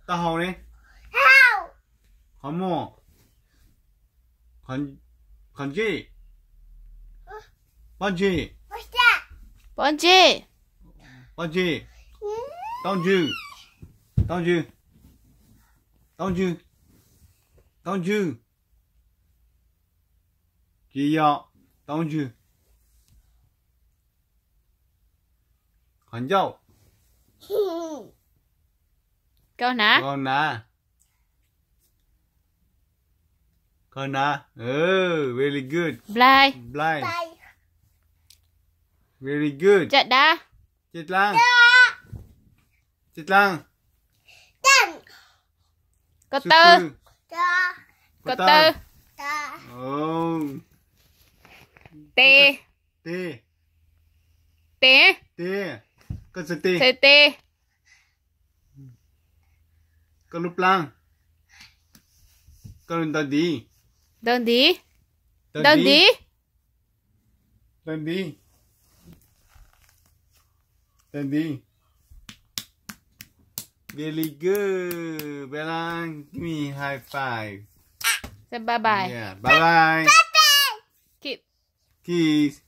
tao hầu đi. Hầu mùa. Con gì? Con gì? Con gì? Con gì? Con gì? Con gì? Con gì? Con gì? Gì vậy? Con gì? Con dâu. Con nè. Con nè. Con nè. Very good. Blind. Blind. Very good. Chết đã. Chết lăng. Chết lăng. Có tư. Có tư. Tê. Tê. Tê. Tê. Con sự tê. Tê tê. Con lúc lăng. Con đơn đi. Đơn đi. Đơn đi. Đơn đi. Đơn đi. Very good. Bella, give me high five. Say bye bye. Yeah. Bye bye. Kiss. Kiss.